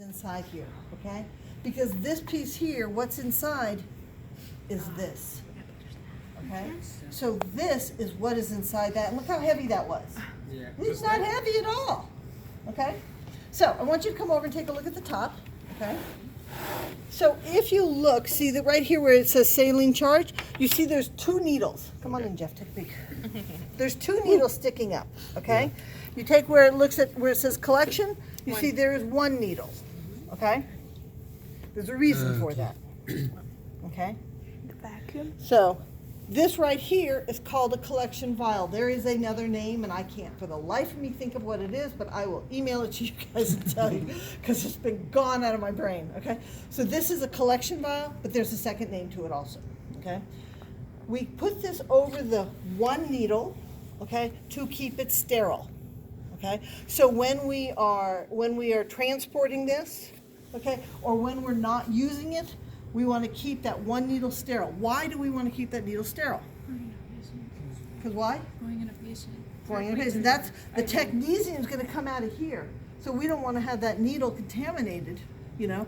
inside here, okay? Because this piece here, what's inside is this, okay? So this is what is inside that, and look how heavy that was. Yeah. It's not heavy at all, okay? So I want you to come over and take a look at the top, okay? So if you look, see that right here where it says saline charge, you see there's two needles. Come on in, Jeff, take a peek. There's two needles sticking up, okay? You take where it looks at where it says collection, you see there is one needle, okay? There's a reason for that, okay? The vacuum. So this right here is called a collection vial. There is another name, and I can't for the life of me think of what it is, but I will email it to you guys and tell you because it's been gone out of my brain, okay? So this is a collection vial, but there's a second name to it also, okay? We put this over the one needle, okay, to keep it sterile, okay? So when we are transporting this, okay, or when we're not using it, we want to keep that one needle sterile. Why do we want to keep that needle sterile? Because why? Going in a patient. Going in a patient. That's the technetium is going to come out of here. So we don't want to have that needle contaminated, you know,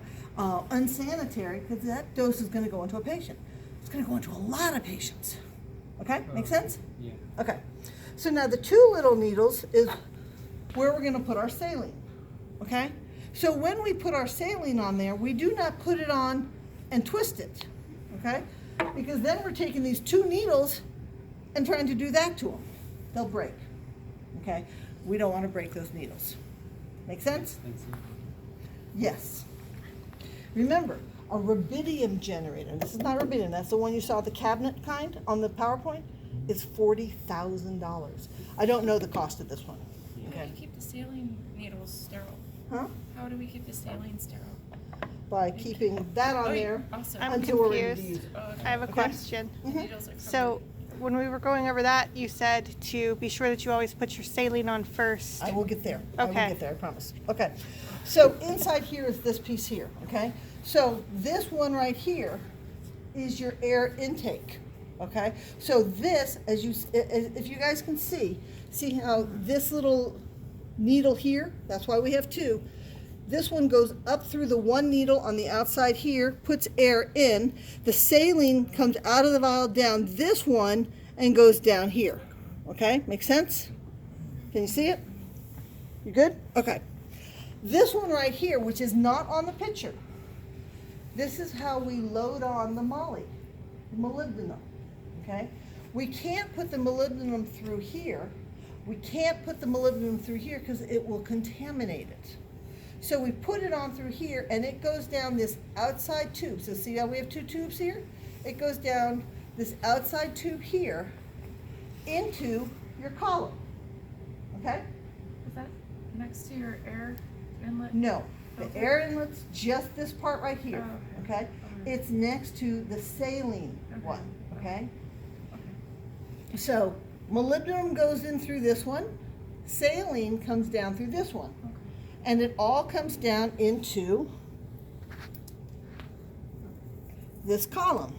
unsanitary, because that dose is going to go into a patient. It's going to go into a lot of patients. Okay, make sense? Yeah. Okay. So now the two little needles is where we're going to put our saline. Okay? So when we put our saline on there, we do not put it on and twist it, okay? Because then we're taking these two needles and trying to do that to them. They'll break, okay? We don't want to break those needles. Make sense? Yes. Remember, a rubidium generator, and this is not rubidium, that's the one you saw, the cabinet kind on the PowerPoint, is $40,000. I don't know the cost of this one. How do you keep the saline needles sterile? Huh? How do we keep the saline sterile? By keeping that on there Awesome. I'm until we're ready to confused. use it. Oh, okay. I have a Okay. question. Needles are covered. So when we were going over that, you said to be sure that you always put your saline on first. I will get there. I will Okay. get there, I promise. Okay. So inside here is this piece here, okay? So this one right here is your air intake, okay? So this, if you guys can see how this little needle here, that's why we have two, this one goes up through the one needle on the outside here, puts air in. The saline comes out of the vial down this one and goes down here. Okay, make sense? Can you see it? You good? Okay. This one right here, which is not on the picture, this is how we load on the molly, molybdenum. Okay? We can't put the molybdenum through here. We can't put the molybdenum through here because it will contaminate it. So we put it on through here, and it goes down this outside tube. So see how we have two tubes here? It goes down this outside tube here into your column. Okay? Is that next to your air inlet? No, the Okay. air inlet's just this part right here. Oh, Okay? Alright. It's next to the saline Okay. one. Okay? Okay. So molybdenum goes in through this one. Saline comes down through this one. Okay. And it all comes down into this column.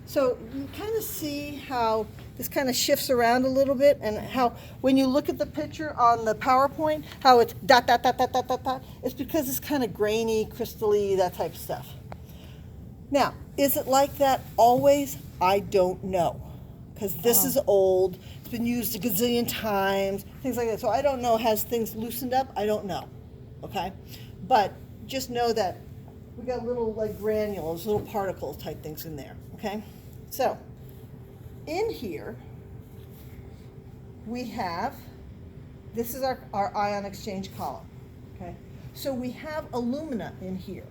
So you kind of see how this kind of shifts around a little bit, and how when you look at the picture on the PowerPoint, how it's dot, dot, dot, dot, dot, dot, dot. It's because it's kind of grainy, crystally, that type of stuff. Now, is it like that always? I don't know, because this is old. It's been used a gazillion times, things like that. So I don't know, has things loosened up? I don't know, okay? But just know that we got little like granules, little particle type things in there, okay? So in here, we have, this is our ion exchange column, okay? So we have alumina in here,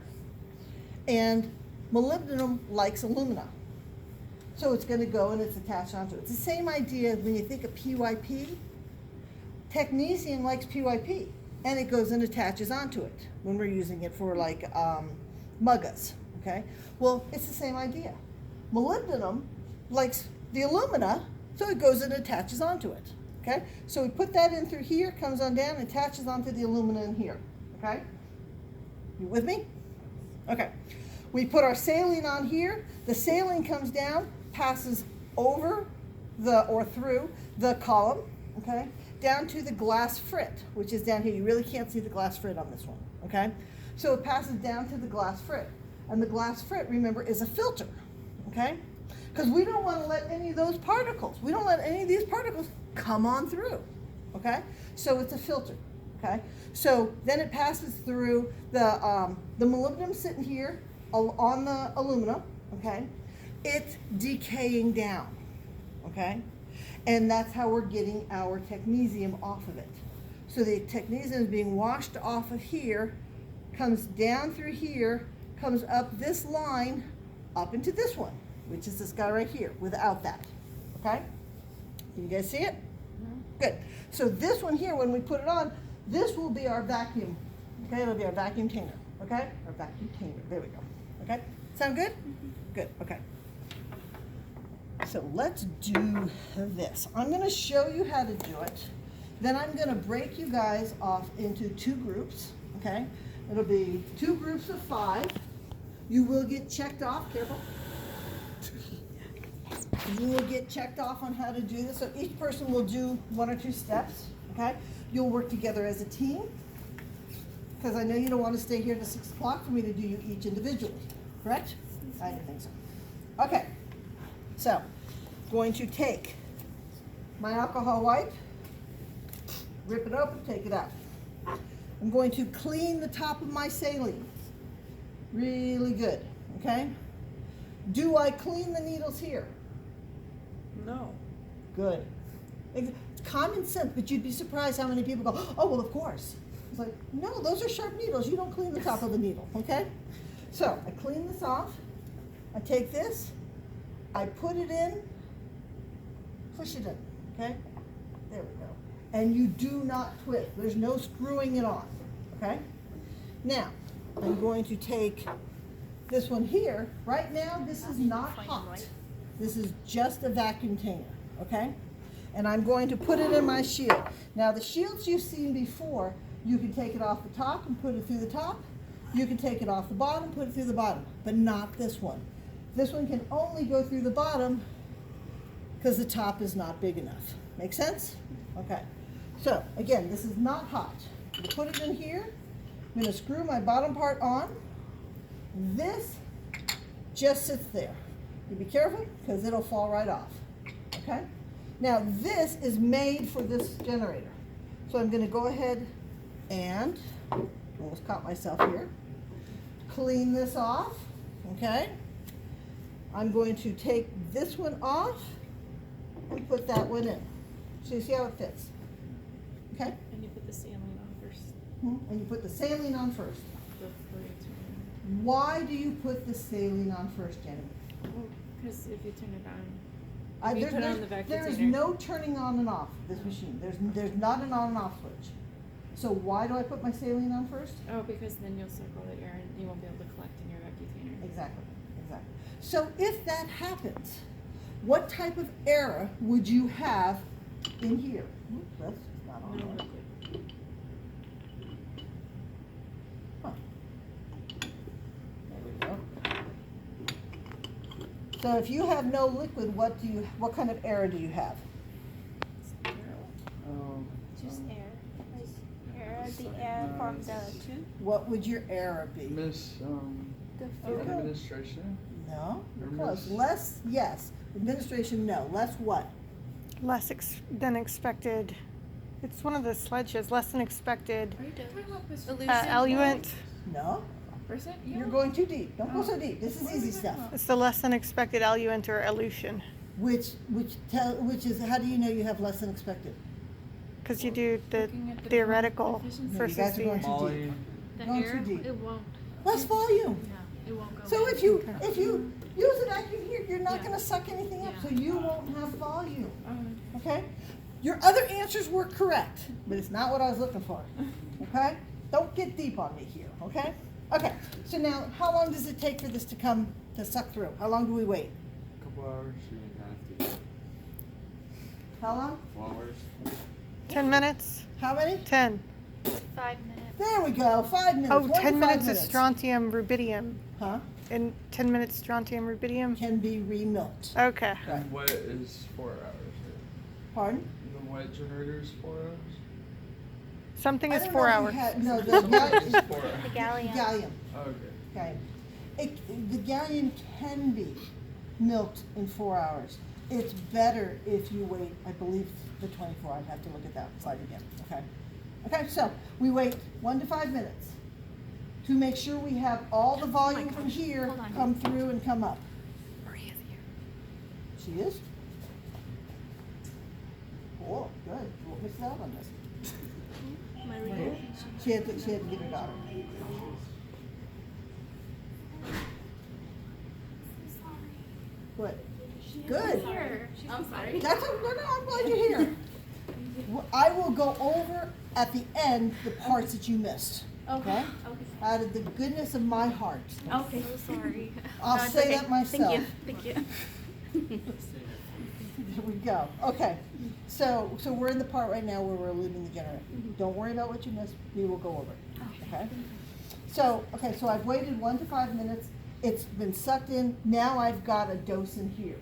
and molybdenum likes alumina. So it's going to go and it's attached onto it. It's the same idea when you think of PYP. Technetium likes PYP, and it goes and attaches onto it when we're using it for like MUGAs, okay? Well, it's the same idea. Molybdenum likes the alumina, so it goes and attaches onto it, okay? So we put that in through here, comes on down, and attaches onto the alumina in here, okay? You with me? Okay. We put our saline on here. The saline comes down, passes over or through the column, okay, down to the glass frit, which is down here. You really can't see the glass frit on this one, okay? So it passes down to the glass frit. And the glass frit, remember, is a filter, okay? Because we don't want to let any of those particles, we don't let any of these particles come on through, okay? So it's a filter, okay? So then it passes through the molybdenum sitting here on the aluminum, okay? It's decaying down, okay? And that's how we're getting our technetium off of it. So the technetium is being washed off of here, comes down through here, comes up this line, up into this one, which is this guy right here, without that, okay? Can you guys see it? Good. So this one here, when we put it on, this will be our vacuum, okay? It'll be our vacuum tainer, okay? Our vacuum tainer, there we go, okay? Sound good? Good, okay. So let's do this. I'm gonna show you how to do it. Then I'm gonna break you guys off into 2 groups, okay? It'll be 2 groups of 5. You will get checked off, careful. You will get checked off on how to do this. So each person will do 1 or 2 steps, okay? You'll work together as a team, because I know you don't want to stay here till 6 o'clock for me to do you each individually, correct? I didn't think so. Okay, so going to take my alcohol wipe, rip it open, take it out. I'm going to clean the top of my saline. Really good, okay? Do I clean the needles here? No. Good. It's common sense, but you'd be surprised how many people go, oh, well, of course. It's like, no, those are sharp needles. You don't clean the top of the needle, okay? So I clean this off. I take this, I put it in, push it in, okay? There we go. And you do not twist. There's no screwing it on, okay? Now, I'm going to take this one here. Right now, this is not hot. This is just a vacuum tainer, okay? And I'm going to put it in my shield. Now, the shields you've seen before, you can take it off the top and put it through the top. You can take it off the bottom, put it through the bottom, but not this one. This one can only go through the bottom because the top is not big enough. Make sense? Okay. So, again, this is not hot. I'm gonna put it in here. I'm gonna screw my bottom part on. This just sits there. You be careful because it'll fall right off, okay? Now, this is made for this generator. So I'm gonna go ahead and, almost caught myself here, clean this off, okay? I'm going to take this one off and put that one in. So you see how it fits, okay? And you put the saline on first. And you put the saline on first. Before you turn it Why do you put the saline on first, Jenny? on. Well, because if you turn it on, you There- put there's- on the vacuum There is cleaner. no turning on and off this machine. There's not an on and off switch. So why do I put my saline on first? Oh, because then you'll circle the air and you won't be able to collect in your vacuum cleaner. Exactly, exactly. So if that happens, what type of error would you have in here? Oops, that's not on No there. liquid. Huh. There we go. So if you have no liquid, what kind of error do you have? Just air. Like air, the air from the tube. What would your error be? The Okay. Administration. No, Or close. miss- Less, yes. Administration, no. Less what? Less than expected. It's one of the sledges, less than expected. Are you talking about this Eluent. No. Percent? You're going too deep. Don't go so deep. This is What are easy we talking stuff. about? It's the less than expected eluent or elution. Which is, how do you know you have less than expected? Because you do the Looking at the theoretical efficiency. No, you guys versus are going the. too Molly. deep. The Going air, too deep. it won't. Less volume. Yeah, it won't go. So in. if you use a vacuum here, you're not Yeah. gonna suck anything up, Yeah. so you won't have volume, Oh, okay? Your other answers were correct, but it's not what I was looking for, okay? Don't get deep on me here, okay? Okay, so now, how long does it take for this to suck through? How long do we wait? Couple hours. You don't have to. How long? 4 hours. 10 minutes? How many? 10. 5 minutes. There we go, 5 minutes. Oh, 1 to 10 5 minutes minutes. is strontium rubidium. Huh? And 10 minutes strontium rubidium? Can be remilked. Okay. Right. And wet is 4 hours. Pardon? The wet generator is 4 hours. Something I is don't 4 know if hours. you had- No, the Something gallium. is The 4 hours. galleon. Gallium. Okay. Gallium. The gallium can be milked in 4 hours. It's better if you wait, I believe, the 24. I'd have to look at that slide again, okay? Okay, so we wait 1 to 5 minutes to make sure we have all the volume from here Hold on. come through and come up. Maria's here. She is? Cool, good. You won't miss out on this. Maria. She had to get her daughter. What? Good. Here. I'm sorry. That's, no, I'm glad you're here. I will go over at the end the parts that you missed, okay? Out of the goodness of my heart. Okay. So sorry. I'll No, it's say okay. that myself. Thank you. There we go. Okay. So we're in the part right now where we're leaving the generator. Don't worry about what you missed. We will go over it. Okay? So I've waited 1 to 5 minutes. It's been sucked in. Now I've got a dose in here.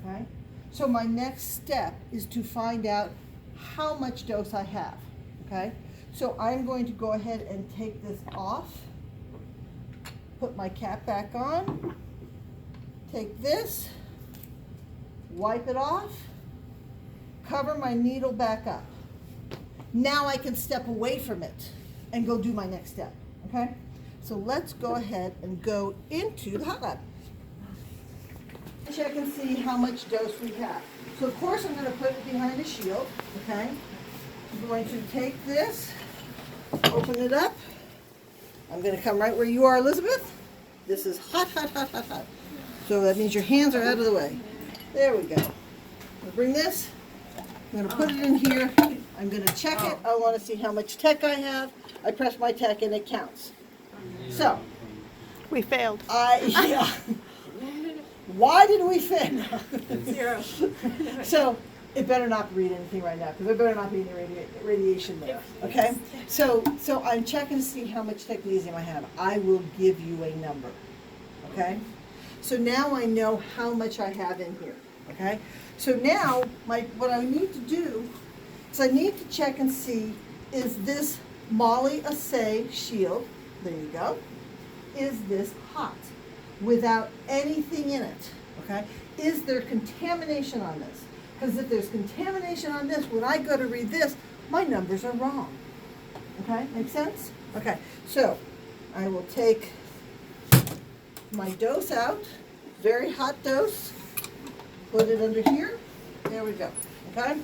Okay? So my next step is to find out how much dose I have. Okay? So I'm going to go ahead and take this off, put my cap back on, take this, wipe it off, cover my needle back up. Now I can step away from it and go do my next step, okay? So let's go ahead and go into the hot lab. Check and see how much dose we have. So of course I'm gonna put it behind a shield, okay? I'm going to take this, open it up. I'm gonna come right where you are, Elizabeth. This is hot, hot, hot, hot, hot. So that means your hands are out of the way. There we go. I'll bring this. I'm gonna put it in here. I'm gonna check it. I wanna see how much tech I have. I press my tech and it counts. So, We failed. yeah. Why did we fail? 0. So, it better not read anything right now, because there better not be any radiation there, okay? So I'm checking to see how much technetium I have. I will give you a number, okay? So now I know how much I have in here, okay? So now, what I need to do is I need to check and see, is this Molly Assay shield, there you go, is this hot without anything in it, okay? Is there contamination on this? Because if there's contamination on this, when I go to read this, my numbers are wrong, okay? Make sense? Okay, so I will take my dose out, very hot dose, put it under here, there we go, okay?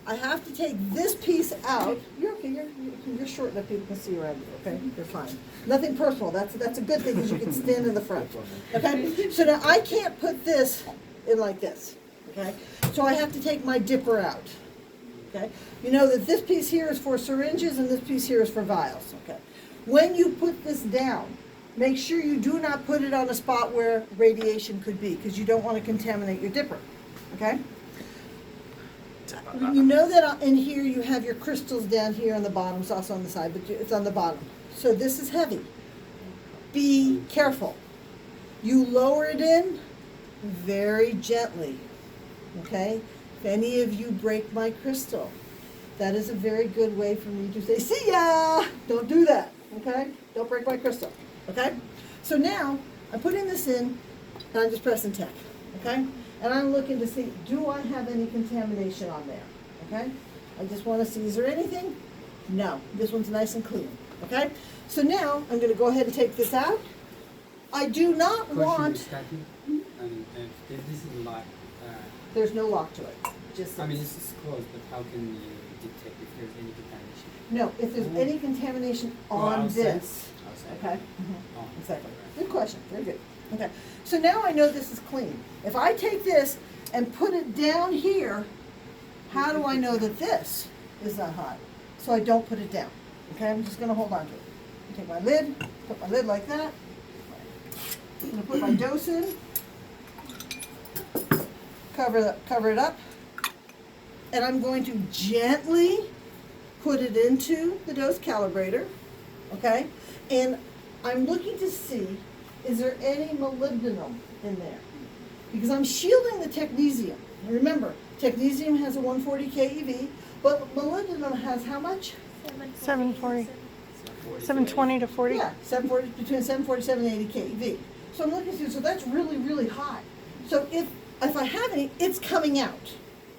I have to take this piece out. You're okay, you're short enough people can see around you, okay? You're fine. Nothing personal, that's a good thing because you can stand in the front, okay? So now I can't put this in like this, okay? So I have to take my dipper out, okay? You know that this piece here is for syringes and this piece here is for vials, okay? When you put this down, make sure you do not put it on a spot where radiation could be, because you don't want to contaminate your dipper, okay? You know that in here you have your crystals down here on the bottom, it's also on the side, but it's on the bottom. So this is heavy. Be careful. You lower it in very gently, okay? If any of you break my crystal, that is a very good way for me to say, see ya! Don't do that, okay? Don't break my crystal, okay? So now, I'm putting this in, and I'm just pressing tech, okay? And I'm looking to see, do I have any contamination on there, okay? I just want to see, is there anything? No, this one's nice and clean, okay? So now, I'm going to go ahead and take this out. I do not Question want, is, Kathy, if this is locked, there's no lock to it, just. I mean, this is closed, but how can you detect if there's any contamination? No, if there's any contamination Or on outside? this, Outside? okay? Oh, Exactly. Good question, very good. Okay, so now I know this is clean. If I take this and put it down here, how do I know that this is not hot? So I don't put it down, okay? I'm just gonna hold on to it. Take my lid, put my lid like that. I'm gonna put my dose in. Cover it up. And I'm going to gently put it into the dose calibrator, okay? And I'm looking to see, is there any molybdenum in there? Because I'm shielding the technetium. And remember, technetium has a 140 keV, but molybdenum has how much? 740. 720 to 40. Yeah, 740, between 747 and 80 keV. So I'm looking through, so that's really, really high. So if I have any, it's coming out.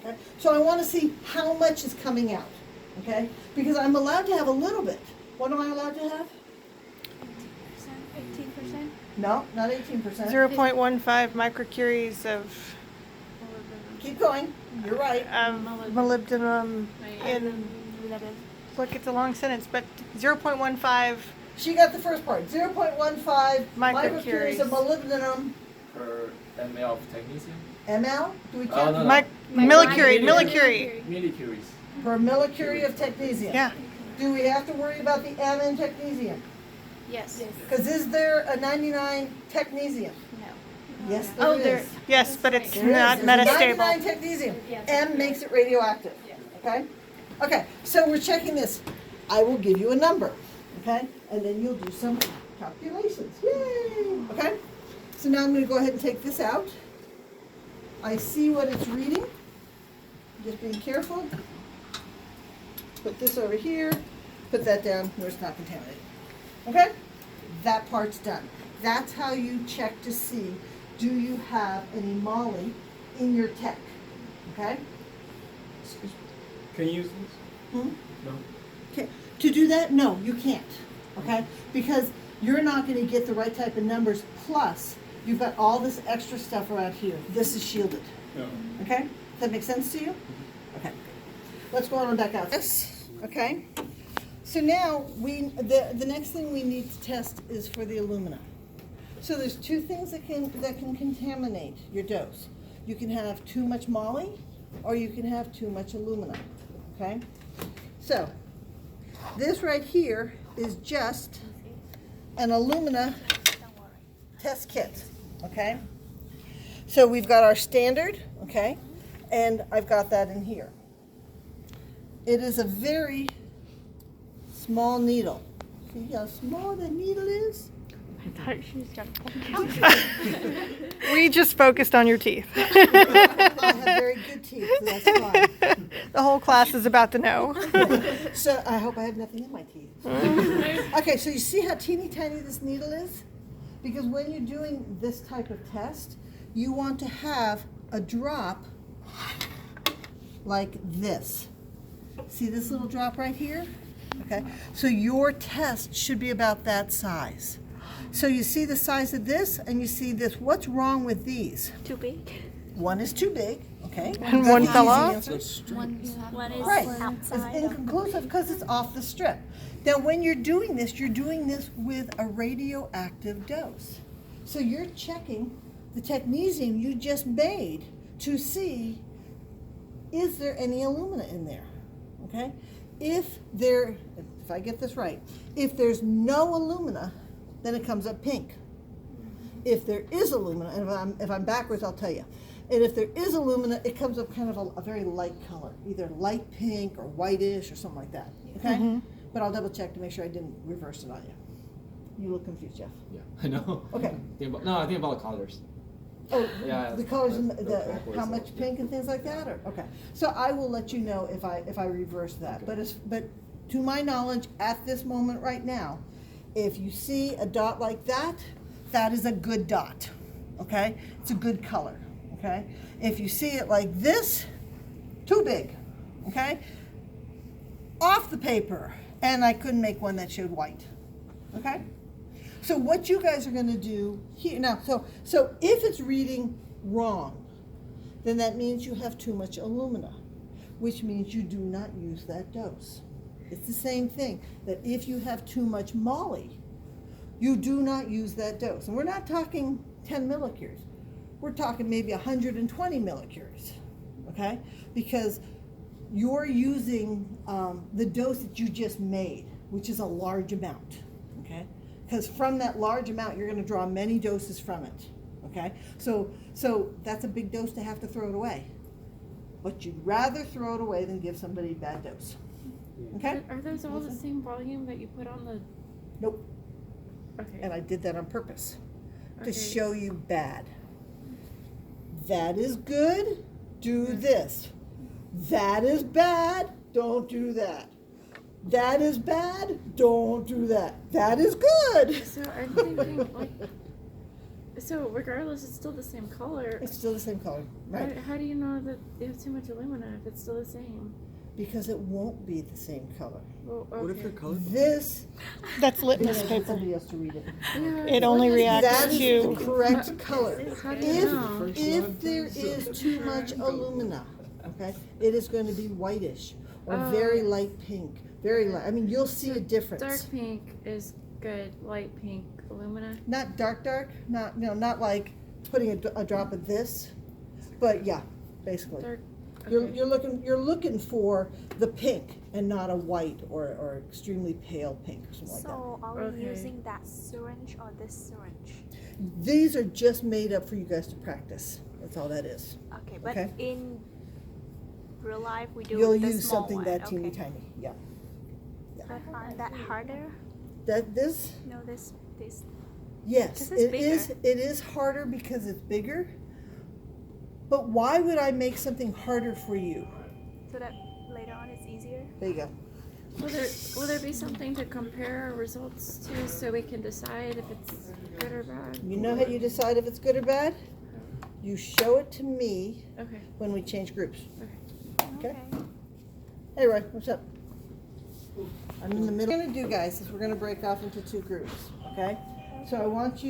Okay? So I want to see how much is coming out. Okay? Because I'm allowed to have a little bit. What am I allowed to have? 18%. No, not 18%. 0.15 microcuries of Keep going. You're right. molybdenum in, look, it's a long sentence, but 0.15 She got the first part. 0.15 microcuries of molybdenum Per ml of magnesium. ml. Do we Oh, count? no, no. millicurie, Millicurie. millicurie. Millicuries. Per millicurie of technesium. Yeah. Do we have to worry about the M in technesium? Yes. Because is there a 99 technesium? No. Yes, Oh, there there- is. Yes, but it's There is. not There's a metastable. 99 technesium. M makes it radioactive. Okay? Okay, so we're checking this. I will give you a number. Okay? And then you'll do some calculations. Yay! Okay? So now I'm going to go ahead and take this out. I see what it's reading. Just being careful. Put this over here. Put that down where it's not contaminated. Okay? That part's done. That's how you check to see, do you have any moly in your tech? Okay? Excuse me. Can you use this? Hmm? No. Okay. To do that, no, you can't. Okay? Because you're not going to get the right type of numbers. Plus, you've got all this extra stuff around here. This is shielded. No. Okay? Does that make sense to you? Okay. Let's go on and back out. This. Okay? So now the next thing we need to test is for the alumina. So there's two things that can contaminate your dose. You can have too much moly, or you can have too much alumina. Okay? So this right here is just an alumina test kit. Okay? So we've got our standard, okay, and I've got that in here. It is a very small needle. See how small that needle is? I thought she was gonna We just focused on your teeth. I have very good teeth, so that's fine. The whole class is about to know. So I hope I have nothing in my teeth. Okay, so you see how teeny tiny this needle is? Because when you're doing this type of test, you want to have a drop like this. See this little drop right here? Okay, so your test should be about that size. So you see the size of this and you see this. What's wrong with these? too big. One is too big, okay? And That's one the fell easy off? answer. One is Right, it's outside. inconclusive because it's off the strip. Now, when you're doing this with a radioactive dose. So you're checking the technetium you just made to see, is there any alumina in there, okay? If I get this right, if there's no alumina, then it comes up pink. If there is alumina, and if I'm backwards, I'll tell you. And if there is alumina, it comes up kind of a very light color, either light pink or whitish or something like that. Okay? But I'll double check to make sure I didn't reverse it on you. You look confused, Jeff. Yeah, I know. Okay. I think about the colors. Oh, Yeah, the colors and the the backwards how and- much pink and things like that, or okay. So I will let you know if I reverse that. Okay. But to my knowledge, at this moment right now, if you see a dot like that, that is a good dot. Okay, it's a good color. Okay, if you see it like this, too big. Okay, off the paper, and I couldn't make one that showed white. Okay. So what you guys are going to do here now, so if it's reading wrong, then that means you have too much alumina, which means you do not use that dose. It's the same thing, that if you have too much moly, you do not use that dose. And we're not talking 10 millicuries. We're talking maybe 120 millicuries, okay? Because you're using the dose that you just made, which is a large amount, okay? Because from that large amount, you're going to draw many doses from it, okay? So that's a big dose to have to throw it away. But you'd rather throw it away than give somebody a bad dose, okay? Are those all the same volume that you put on the? Nope. Okay. And I did that on purpose to Okay. show you bad. That is good, do this. That is bad, don't do that. That is bad. Don't do that. That is good. So I'm thinking like, so regardless, it's still the same color. It's still the same color, right? How do you know that you have too much alumina if it's still the same? Because it won't be the same color. Well, okay. What if they're colorful? This, That's litmus paper. somebody else to read it. Yeah, It only what is- reacts That is to. the correct color. How do you know? If there is too much alumina, okay, it is going to be whitish or very light pink. Very light. I mean, you'll see a difference. Dark pink is good. Light pink alumina. Not dark, not, not like putting a drop of this, but yeah, basically. Dark. You're, okay. you're looking for the pink and not a white or extremely pale pink or something like that. So are we Okay. using that syringe or this syringe? These are just made up for you guys to practice. That's all that is. Okay, but Okay. in real life we do You'll the use small something one. that teeny Okay. tiny. Yeah. But aren't that harder? This No, this. yes, This is it is. bigger. It is harder because it's bigger. But why would I make something harder for you? So that later on it's easier. There you go. Will there be something to compare our results to so we can decide if it's good or bad? You know how you decide if it's good or bad? You show it to me Okay. when we change groups. Okay. Okay. Hey Roy, what's up? I'm in the middle. What we're gonna do, guys, is we're gonna break off into two groups, okay? So I want you